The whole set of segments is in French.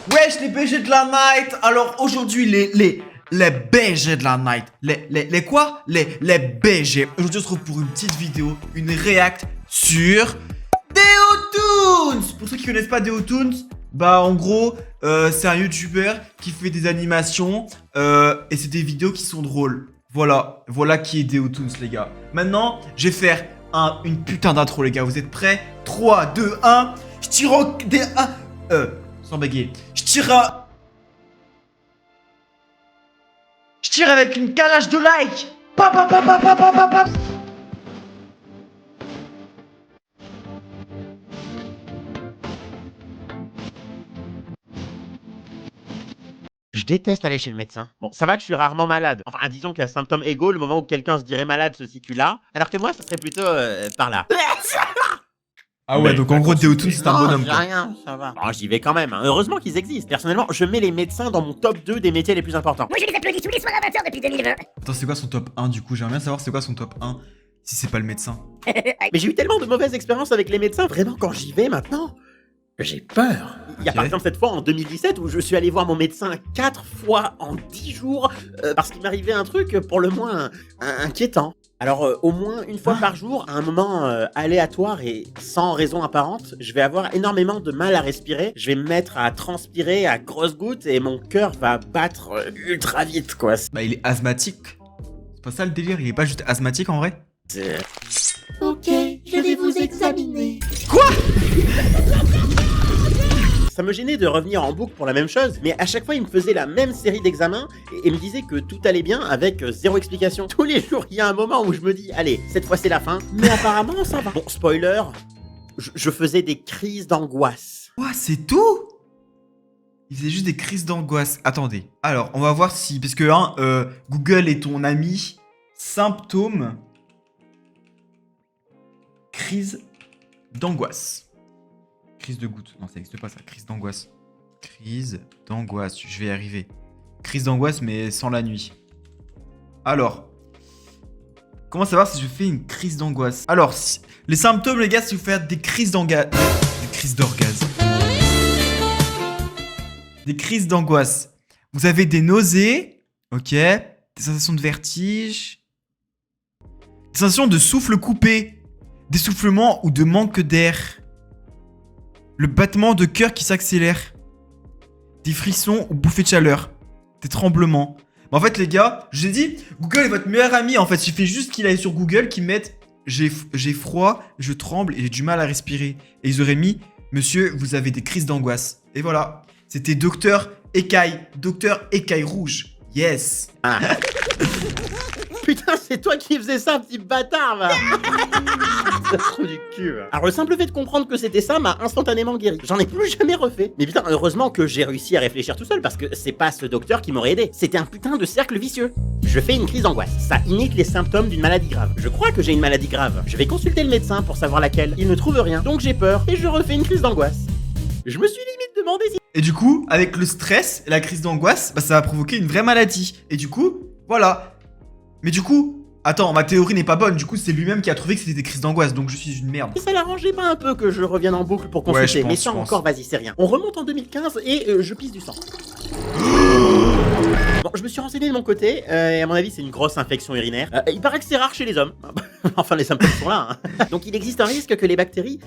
Wesh les BG de la night. Alors aujourd'hui les BG de la night. Les quoi? Les BG. Aujourd'hui on se retrouve pour une petite vidéo, une react sur Deotoons. Pour ceux qui connaissent pas Deotoons, bah en gros c'est un YouTuber qui fait des animations et c'est des vidéos qui sont drôles. Voilà qui est Deotoons les gars. Maintenant je vais faire une putain d'intro les gars. Vous êtes prêts? 3, 2, 1. Je tire au des sans bégayer. Je tire avec une calage de like. Pa, pa, pa, pa, pa, pa, pa, pa. Je déteste aller chez le médecin. Bon, ça va que je suis rarement malade. Enfin, disons qu'à symptômes égaux, le moment où quelqu'un se dirait malade se situe là, alors que moi, ça serait plutôt par là. Ah ouais, donc en gros, Deotoons, c'est un bonhomme. J'ai rien, ça va. Bon, j'y vais quand même. Hein. Heureusement qu'ils existent. Personnellement, je mets les médecins dans mon top 2 des métiers les plus importants. Moi je les applaudis tous les soirs amateurs depuis 2020. Attends, c'est quoi son top 1 du coup? J'aimerais bien savoir c'est quoi son top 1 si c'est pas le médecin. Mais j'ai eu tellement de mauvaises expériences avec les médecins, vraiment, quand j'y vais maintenant, que j'ai peur. Il y a par exemple cette fois en 2017 où je suis allé voir mon médecin 4 fois en 10 jours parce qu'il m'arrivait un truc pour le moins inquiétant. Alors au moins une fois par jour, à un moment aléatoire et sans raison apparente, je vais avoir énormément de mal à respirer. Je vais me mettre à transpirer à grosses gouttes et mon cœur va battre ultra vite quoi. Bah il est asthmatique. C'est pas ça le délire, il est pas juste asthmatique en vrai? Ok, je vais vous examiner. Ça me gênait de revenir en boucle pour la même chose, mais à chaque fois il me faisait la même série d'examens et me disait que tout allait bien avec zéro explication. Tous les jours il y a un moment où je me dis allez, cette fois c'est la fin, mais apparemment ça va. Bon, spoiler, je faisais des crises d'angoisse. Quoi, c'est tout? Il faisait juste des crises d'angoisse. Attendez. Alors, on va voir si... Parce que Google est ton ami. Symptômes. Crise d'angoisse. Crise de goutte. Non, ça n'existe pas ça. Crise d'angoisse. Crise d'angoisse. Je vais y arriver. Crise d'angoisse, mais sans la nuit. Alors. Comment savoir si je fais une crise d'angoisse? Alors, les symptômes, les gars, si vous faites des crises d'angoisse. Des crises d'orgasme. Des crises d'angoisse. Vous avez des nausées. Ok. Des sensations de vertige. Des sensations de souffle coupé. D'essoufflement ou de manque d'air. Le battement de cœur qui s'accélère. Des frissons ou bouffées de chaleur. Des tremblements. Mais en fait, les gars, je vous ai dit, Google est votre meilleur ami. En fait, il suffit juste qu'il aille sur Google, qu'il mette j'ai froid, je tremble et j'ai du mal à respirer. Et ils auraient mis monsieur, vous avez des crises d'angoisse. Et voilà. C'était docteur écaille rouge. Yes. Ah. Putain, c'est toi qui faisais ça, petit bâtard, va. Ça se trouve du cul, va. Alors, le simple fait de comprendre que c'était ça m'a instantanément guéri. J'en ai plus jamais refait. Mais putain, heureusement que j'ai réussi à réfléchir tout seul, parce que c'est pas ce docteur qui m'aurait aidé. C'était un putain de cercle vicieux. Je fais une crise d'angoisse. Ça imite les symptômes d'une maladie grave. Je crois que j'ai une maladie grave. Je vais consulter le médecin pour savoir laquelle. Il ne trouve rien, donc j'ai peur, et je refais une crise d'angoisse. Je me suis limite demandé si... Et du coup, avec le stress et la crise d'angoisse, bah, ça va provoquer une vraie maladie. Et du coup, voilà. Mais du coup, attends, ma théorie n'est pas bonne. Du coup, c'est lui-même qui a trouvé que c'était des crises d'angoisse. Donc je suis une merde. ça l'arrangeait pas un peu que je revienne en boucle pour consulter. Ouais, je pense, mais ça encore, vas-y, c'est rien. On remonte en 2015 et je pisse du sang. Bon, je me suis renseigné de mon côté, et à mon avis, c'est une grosse infection urinaire. Il paraît que c'est rare chez les hommes. Enfin, les symptômes sont là. Hein. Donc il existe un risque que les bactéries...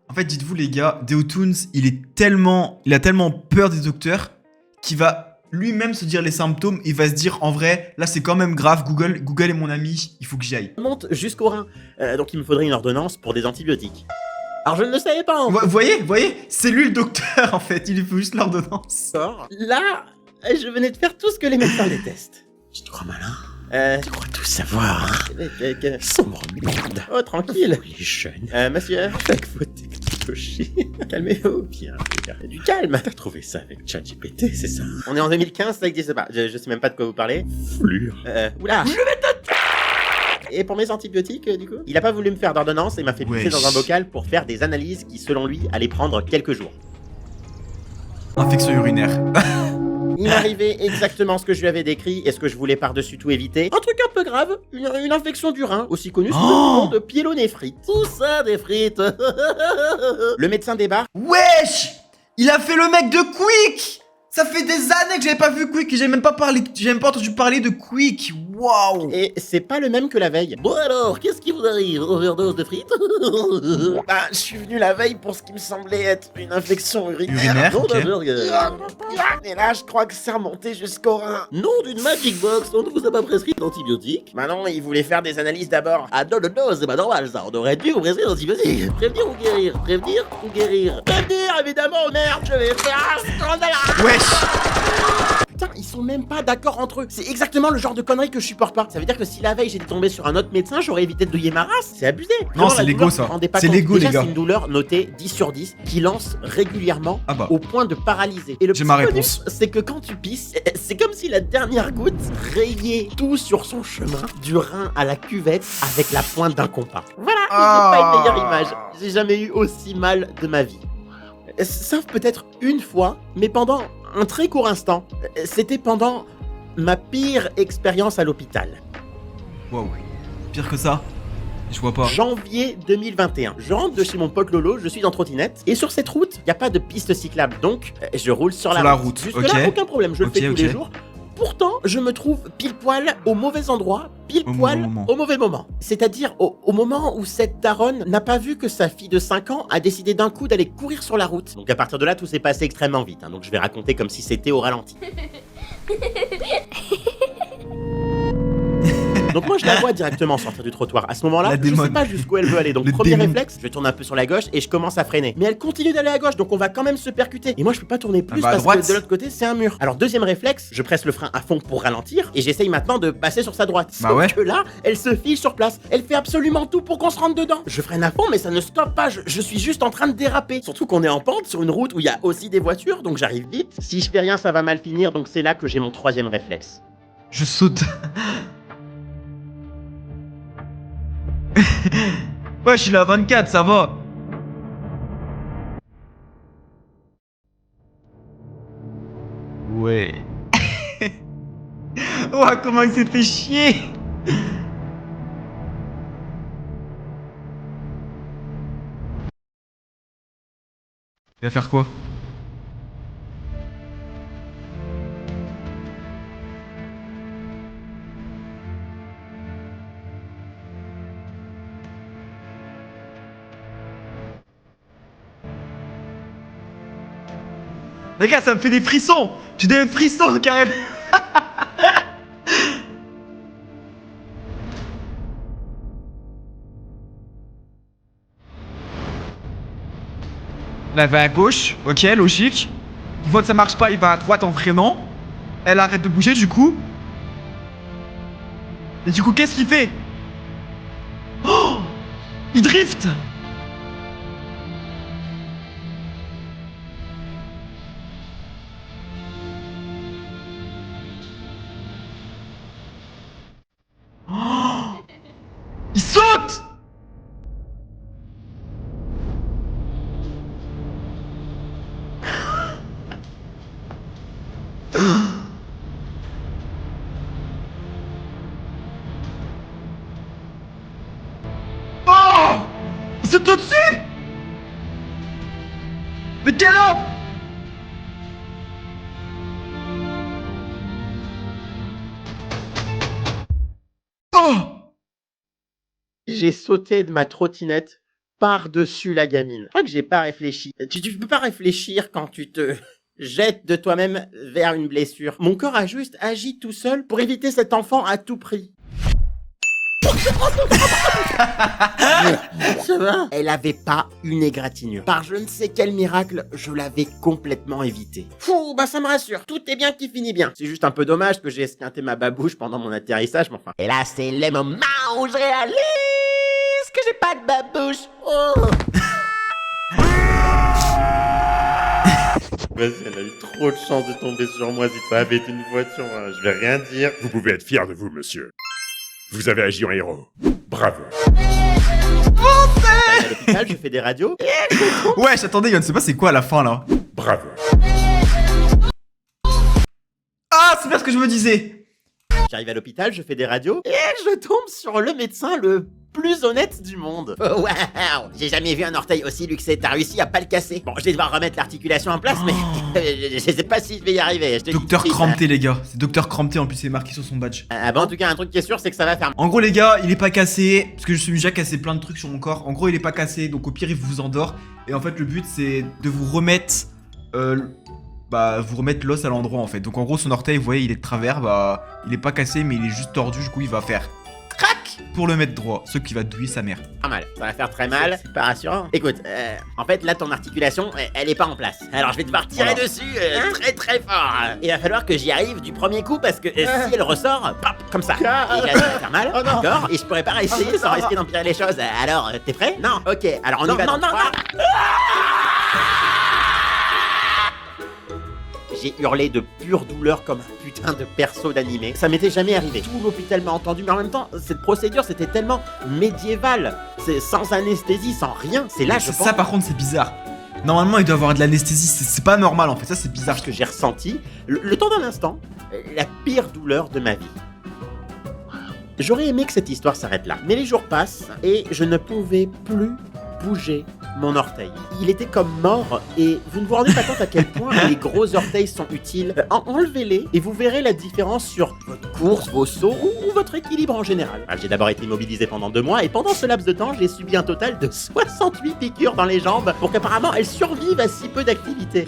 En fait, dites-vous les gars, Deotoons, il a tellement peur des docteurs qu'il va lui-même se dire les symptômes. Il va se dire en vrai, là c'est quand même grave. Google est mon ami, il faut que j'y aille. Monte jusqu'au rein. Donc il me faudrait une ordonnance pour des antibiotiques. Alors je ne le savais pas. En Vous voyez, c'est lui le docteur en fait. Il lui faut juste l'ordonnance. Là, je venais de faire tout ce que les médecins détestent. Tu te crois malin? Tu crois tout savoir, hein? Sombre merde. Oh, tranquille. Les jeunes. Monsieur, avec vos technologies. Calmez-vous bien. Du calme. T'as trouvé ça avec ChatGPT, c'est ça? On est en 2015, ça existe pas. Je sais même pas de quoi vous parlez. Flure. Oula. Je vais te... Et pour mes antibiotiques, du coup? Il a pas voulu me faire d'ordonnance et m'a fait pisser dans un bocal pour faire des analyses qui, selon lui, allaient prendre quelques jours. Infection urinaire. Il m'arrivait exactement ce que je lui avais décrit et ce que je voulais par-dessus tout éviter. Un truc un peu grave, une infection du rein, aussi connue sous le nom de pyélonéphrite. Tout ça des frites. Le médecin débarque. Wesh! Il a fait le mec de Quick. Ça fait des années que j'avais pas vu Quick et j'ai même pas entendu parler de Quick. Waouh. Et c'est pas le même que la veille. Bon alors, qu'est-ce qui vous arrive? Overdose de frites? Bah, je suis venu la veille pour ce qui me semblait être une infection urinaire. Urinaire, ok. Et là, je crois que c'est remonté jusqu'au rein. Nom d'une Magic Box, on ne vous a pas prescrit d'antibiotiques. Bah non, ils voulaient faire des analyses d'abord. Ah non, c'est pas normal ça, on aurait dû vous prescrire d'antibiotiques. Prévenir ou guérir? Prévenir ou guérir? Prévenir, évidemment, merde, je vais faire un scandale. Wesh. Putain, ils sont même pas d'accord entre eux. C'est exactement le genre de conneries que je supporte pas. Ça veut dire que si la veille j'étais tombé sur un autre médecin, j'aurais évité de douiller ma race. C'est abusé. Non, Vraiment, c'est la l'ego, douleur, ça. vous vous rendez pas C'est compte. l'ego, Déjà, les gars. c'est une douleur notée 10 sur 10 qui lance régulièrement Ah bah. au point de paralyser. Et le J'ai ma petit réponse. bonus, c'est que quand tu pisses, c'est comme si la dernière goutte rayait tout sur son chemin, du rein à la cuvette avec la pointe d'un compas. Voilà, j'ai pas une meilleure image. J'ai jamais eu aussi mal de ma vie. Sauf peut-être une fois, mais pendant un très court instant. C'était pendant ma pire expérience à l'hôpital. Waouh. Pire que ça. Je vois pas. Janvier 2021. Je rentre de chez mon pote Lolo, je suis en trottinette. Et sur cette route, il n'y a pas de piste cyclable. Donc, je roule sur la route. Jusque-là, ok. aucun problème, je le Ok, fais tous ok. les jours. Pourtant, je me trouve pile poil au mauvais endroit, pile Au poil mauvais moment. au mauvais moment. C'est-à-dire au moment où cette daronne n'a pas vu que sa fille de 5 ans a décidé d'un coup d'aller courir sur la route. Donc à partir de là, tout s'est passé extrêmement vite. Donc je vais raconter comme si c'était au ralenti. Donc moi je la vois directement sortir du trottoir. À ce moment-là, La je sais démon. pas jusqu'où elle veut aller. Donc Le premier démon. réflexe, je tourne un peu sur la gauche et je commence à freiner. Mais elle continue d'aller à gauche, donc on va quand même se percuter. Et moi je peux pas tourner plus bah, à parce droite. que de l'autre côté c'est un mur. Alors deuxième réflexe, je presse le frein à fond pour ralentir et j'essaye maintenant de passer sur sa droite. Bah Sauf ouais. que là, elle se fige sur place. Elle fait absolument tout pour qu'on se rentre dedans. Je freine à fond mais ça ne stoppe pas. Je suis juste en train de déraper. Surtout qu'on est en pente sur une route où il y a aussi des voitures, donc j'arrive vite. Si je fais rien, ça va mal finir, donc c'est là que j'ai mon troisième réflexe. Je saute. Ouais, je suis là à 24, ça va. Ouais. Oh, comment il s'est fait chier. Il va faire quoi? Les gars, ça me fait des frissons. J'ai des frissons carrément. Là, elle va à gauche, ok, logique. Une fois que ça marche pas, il va à droite en freinant. Elle arrête de bouger du coup. Et du coup, qu'est-ce qu'il fait? Oh, il drift. Oh, il saute. Oh, il saute au-dessus. Mais quel homme. Oh. J'ai sauté de ma trottinette par-dessus la gamine. Je crois que j'ai pas réfléchi. Tu peux pas réfléchir quand tu te jettes de toi-même vers une blessure. Mon corps a juste agi tout seul pour éviter cet enfant à tout prix. Ça va? Elle avait pas une égratignure. Par je ne sais quel miracle, je l'avais complètement évité. Fou, bah ça me rassure. Tout est bien qui finit bien. C'est juste un peu dommage que j'ai esquinté ma babouche pendant mon atterrissage, mais enfin. Et là, c'est le moment où je réalise que j'ai pas de babouche. Oh. Vas-y, elle a eu trop de chance de tomber sur moi. Si ça avait été une voiture, hein, je vais rien dire. Vous pouvez être fier de vous, monsieur. Vous avez agi en héros. Bravo. À l'hôpital, je fais des radios. Ouais, attendez, je ne sais pas c'est quoi à la fin là. Bravo. Ah, c'est bien ce que je me disais. J'arrive à l'hôpital, je fais des radios. Et je tombe sur le médecin le plus honnête du monde. Oh, waouh, j'ai jamais vu un orteil aussi luxé. T'as réussi à pas le casser. Bon, je vais devoir remettre l'articulation en place, mais je sais pas si je vais y arriver. Je te dis Docteur tout de suite, Crampté, les gars. C'est Docteur Crampté, en plus, c'est marqué sur son badge. Ah bon, en tout cas, un truc qui est sûr, c'est que ça va faire. En gros, les gars, il est pas cassé. Parce que je suis déjà cassé plein de trucs sur mon corps. En gros, il est pas cassé. Donc, au pire, il vous endort. Et en fait, le but, c'est de vous remettre. Vous remettre l'os à l'endroit, en fait. Donc, en gros, son orteil, vous voyez, il est de travers. Il est pas cassé, mais il est juste tordu. Du coup, il va faire. Crac pour le mettre droit. Ce qui va douiller sa mère. Pas mal, ça va faire très mal, c'est pas rassurant. Écoute, en fait là ton articulation, elle est pas en place. Alors je vais devoir tirer dessus très très fort. Il va falloir que j'y arrive du premier coup parce que si elle ressort, pop, comme ça. Et là ça va faire mal, d'accord. Et je pourrais pas réessayer sans risquer d'empirer les choses. Alors, t'es prêt? Non, ok, alors on y va. Non. J'ai hurlé de pure douleur comme un putain de perso d'animé. Ça m'était jamais arrivé. Tout l'hôpital m'a entendu, mais en même temps, cette procédure, c'était tellement médiéval. C'est sans anesthésie, sans rien. C'est là, je pense... Ça, par contre, c'est bizarre. Normalement, il doit avoir de l'anesthésie. C'est pas normal, en fait. Ça, c'est bizarre. Ce que j'ai ressenti, le temps d'un instant, la pire douleur de ma vie. J'aurais aimé que cette histoire s'arrête là. Mais les jours passent, et je ne pouvais plus bouger mon orteil. Il était comme mort et vous ne vous rendez pas compte à quel point les gros orteils sont utiles. Enlevez-les et vous verrez la différence sur votre course, vos sauts ou votre équilibre en général. J'ai d'abord été immobilisé pendant 2 mois et pendant ce laps de temps, j'ai subi un total de 68 piqûres dans les jambes pour qu'apparemment elles survivent à si peu d'activité.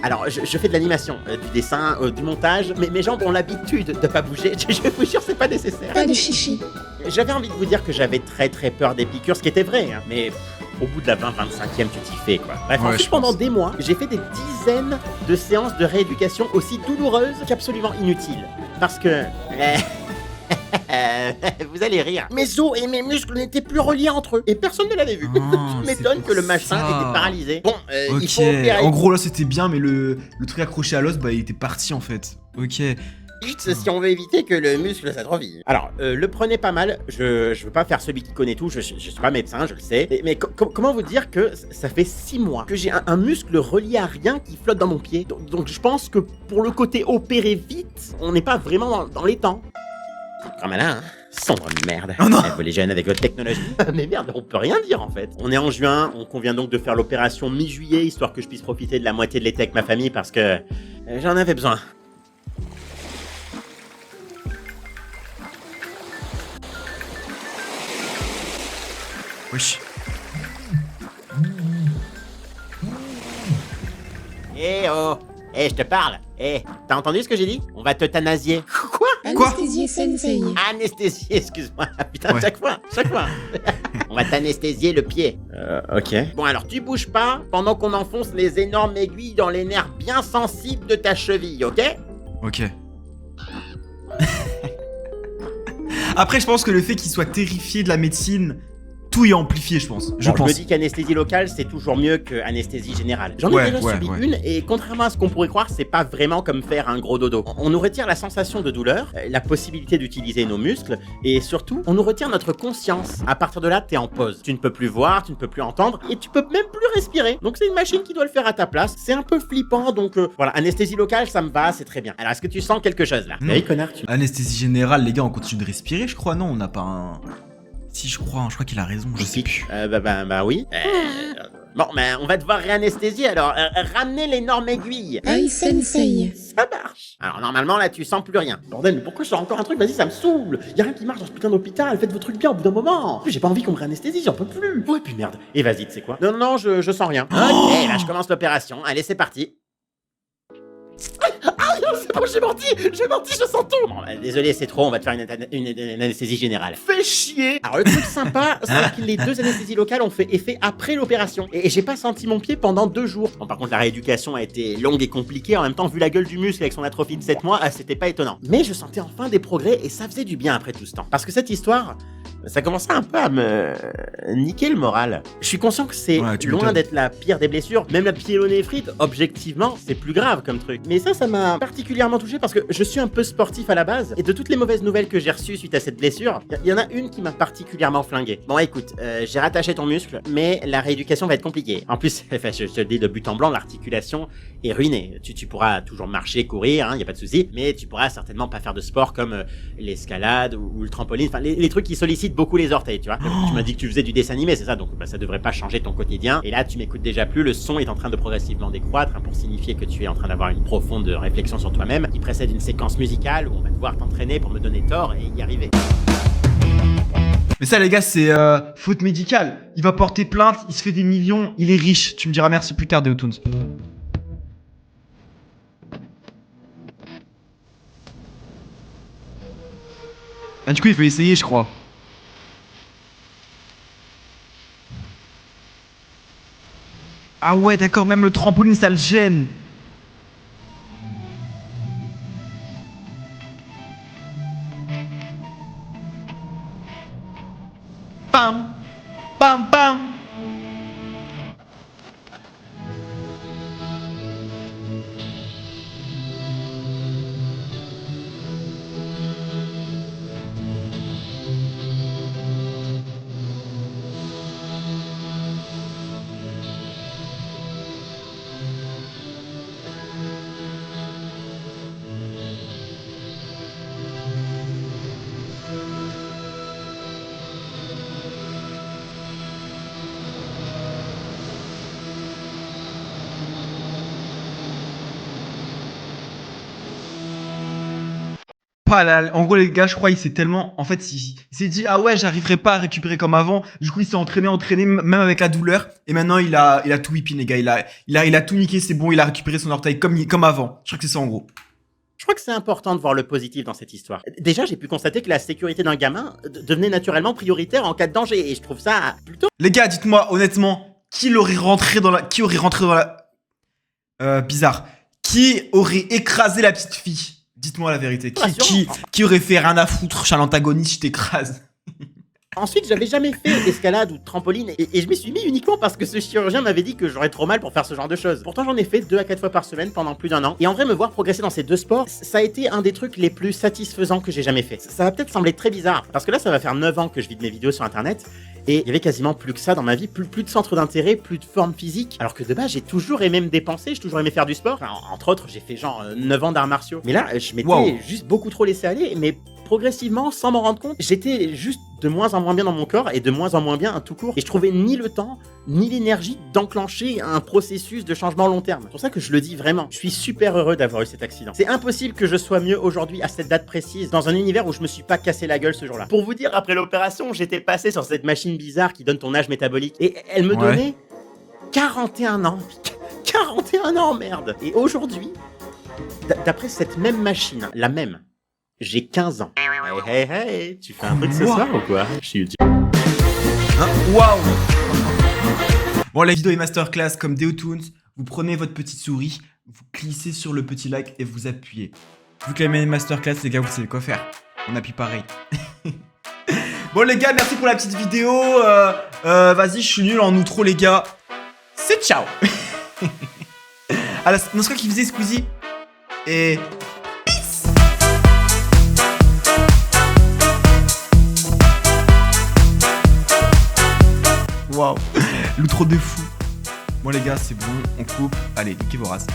Alors, je fais de l'animation, du dessin, du montage, mais mes jambes ont l'habitude de pas bouger. Je vous jure, c'est pas nécessaire. Pas de chichi. J'avais envie de vous dire que j'avais très très peur des piqûres, ce qui était vrai, hein, mais... Au bout de la 20-25e, tu t'y fais, quoi. Bref, ensuite, pendant des mois, j'ai fait des dizaines de séances de rééducation aussi douloureuses qu'absolument inutiles. Parce que... vous allez rire. Mes os et mes muscles n'étaient plus reliés entre eux. Et personne ne l'avait vu. Tu m'étonnes que le machin était paralysé. Bon, il faut opérer. En gros, là, c'était bien, mais le truc accroché à l'os, il était parti, en fait. Ok. Si on veut éviter que le muscle s'atrophie. Alors, le prenez pas mal. Je veux pas faire celui qui connaît tout. Je suis pas médecin, je le sais. Mais comment vous dire que ça fait 6 mois que j'ai un muscle relié à rien qui flotte dans mon pied. Donc je pense que pour le côté opérer vite, on n'est pas vraiment dans les temps. Comme malin, hein. Sombre merde. Oh non. Vous les jeunes avec votre technologie. Mais merde, on peut rien dire en fait. On est en juin, on convient donc de faire l'opération mi-juillet, histoire que je puisse profiter de la moitié de l'été avec ma famille parce que j'en avais besoin. Wesh. Eh oh, je te parle. T'as entendu ce que j'ai dit? On va te thanasier. Quoi? Anesthésié sensei. Anesthésier, excuse-moi. Putain, Ouais. chaque fois. On va t'anesthésier le pied. Ok. Bon alors, tu bouges pas pendant qu'on enfonce les énormes aiguilles dans les nerfs bien sensibles de ta cheville, ok? Ok. Après, je pense que le fait qu'il soit terrifié de la médecine, tout est amplifié, je pense. Je Je pense. me dis qu'anesthésie locale, c'est toujours mieux qu'anesthésie générale. J'en ai déjà subi une, et contrairement à ce qu'on pourrait croire, c'est pas vraiment comme faire un gros dodo. On nous retire la sensation de douleur, la possibilité d'utiliser nos muscles, et surtout, on nous retire notre conscience. À partir de là, t'es en pause. Tu ne peux plus voir, tu ne peux plus entendre, et tu peux même plus respirer. Donc c'est une machine qui doit le faire à ta place. C'est un peu flippant, donc voilà, anesthésie locale, ça me va, c'est très bien. Alors est-ce que tu sens quelque chose là? Oui, connard, tu... Anesthésie générale, les gars, on continue de respirer, je crois. Non, on n'a pas un... Si, je crois qu'il a raison, je sais plus. Bah oui. Bon, on va devoir réanesthésier, alors ramenez l'énorme aiguille. Ai sensei. Ça marche. Alors normalement là tu sens plus rien. Bordel, mais pourquoi je sors encore un truc? Vas-y, ça me saoule. Y'a rien qui marche dans ce putain d'hôpital. Faites vos trucs bien au bout d'un moment. J'ai pas envie qu'on me réanesthésie, j'en peux plus. Ouais, puis merde. Et vas-y, tu sais quoi? Non, je sens rien. Ok, là je commence l'opération. Allez, c'est parti. C'est bon, j'ai menti, je sens tout. Bon, désolé, c'est trop, on va te faire une anesthésie générale. Fais chier. Alors le truc sympa, c'est que les 2 anesthésies locales ont fait effet après l'opération. Et j'ai pas senti mon pied pendant 2 jours. Bon, par contre, la rééducation a été longue et compliquée. En même temps, vu la gueule du muscle avec son atrophie de 7 mois, c'était pas étonnant. Mais je sentais enfin des progrès et ça faisait du bien après tout ce temps. Parce que cette histoire... ça commençait un peu à me niquer le moral. Je suis conscient que c'est loin d'être la pire des blessures. Même la pyélonéphrite, objectivement, c'est plus grave comme truc. Mais ça m'a particulièrement particulièrement touché parce que je suis un peu sportif à la base et de toutes les mauvaises nouvelles que j'ai reçues suite à cette blessure, il y en a une qui m'a particulièrement flingué. Bon écoute, j'ai rattaché ton muscle, mais la rééducation va être compliquée. En plus, enfin, je te le dis de but en blanc, l'articulation est ruinée. Tu pourras toujours marcher, courir, hein, y a pas de souci, mais tu pourras certainement pas faire de sport comme l'escalade ou le trampoline, enfin les trucs qui sollicitent beaucoup les orteils, tu vois. Tu m'as dit que tu faisais du dessin animé, c'est ça, donc ça devrait pas changer ton quotidien. Et là, tu m'écoutes déjà plus, le son est en train de progressivement décroître, hein, pour signifier que tu es en train d'avoir une profonde réflexion sur toi-même, qui précède une séquence musicale où on va devoir t'entraîner pour me donner tort et y arriver. Mais ça les gars c'est faute médicale. Il va porter plainte, il se fait des millions, il est riche. Tu me diras merci plus tard Deotoons. Ah du coup il faut essayer je crois. Ah ouais d'accord, même le trampoline ça le gêne. Bam bam bam. Pas là, en gros les gars je crois il s'est tellement, en fait il s'est dit ah ouais j'arriverai pas à récupérer comme avant, du coup il s'est entraîné même avec la douleur et maintenant il a tout whipping les gars, il a tout niqué, c'est bon, il a récupéré son orteil comme avant. Je crois que c'est ça en gros. Je crois que c'est important de voir le positif dans cette histoire. Déjà, j'ai pu constater que la sécurité d'un gamin devenait naturellement prioritaire en cas de danger et je trouve ça plutôt... Les gars dites-moi honnêtement qui aurait rentré dans la bizarre, qui aurait écrasé la petite fille? Dites-moi la vérité. Qui aurait fait rien à foutre, je suis l'antagoniste, je t'écrase. Ensuite, j'avais jamais fait d'escalade ou de trampoline et je m'y suis mis uniquement parce que ce chirurgien m'avait dit que j'aurais trop mal pour faire ce genre de choses. Pourtant, j'en ai fait 2 à 4 fois par semaine pendant plus d'1 an. Et en vrai, me voir progresser dans ces 2 sports, ça a été un des trucs les plus satisfaisants que j'ai jamais fait. Ça va peut-être sembler très bizarre parce que là, ça va faire 9 ans que je vis de mes vidéos sur internet. Et il y avait quasiment plus que ça dans ma vie, plus de centre d'intérêt, plus de forme physique. Alors que de base, j'ai toujours aimé me dépenser, j'ai toujours aimé faire du sport. Enfin, entre autres, j'ai fait genre 9 ans d'arts martiaux. Mais là, je m'étais juste beaucoup trop laissé aller, mais progressivement, sans m'en rendre compte, j'étais juste de moins en moins bien dans mon corps et de moins en moins bien tout court. Et je trouvais ni le temps, ni l'énergie d'enclencher un processus de changement long terme. C'est pour ça que je le dis vraiment. Je suis super heureux d'avoir eu cet accident. C'est impossible que je sois mieux aujourd'hui à cette date précise, dans un univers où je me suis pas cassé la gueule ce jour-là. Pour vous dire, après l'opération, j'étais passé sur cette machine bizarre qui donne ton âge métabolique. Et elle me donnait 41 ans. 41 ans, merde. Et aujourd'hui, d'après cette même machine, la même, j'ai 15 ans. Hey, tu fais un truc ce soir ou quoi? Je suis YouTube. Hein? Waouh! Bon, la vidéo est masterclass comme Deotoons. Vous prenez votre petite souris, vous cliquez sur le petit like et vous appuyez. Vu que la masterclass, les gars, vous savez quoi faire. On appuie pareil. Bon, les gars, merci pour la petite vidéo. Vas-y, je suis nul en outro, les gars. C'est ciao! Alors, non, c'est quoi qui faisait Squeezie? Et... Waouh, l'outro de fou. Bon les gars, c'est bon, on coupe. Allez, niquez vos races.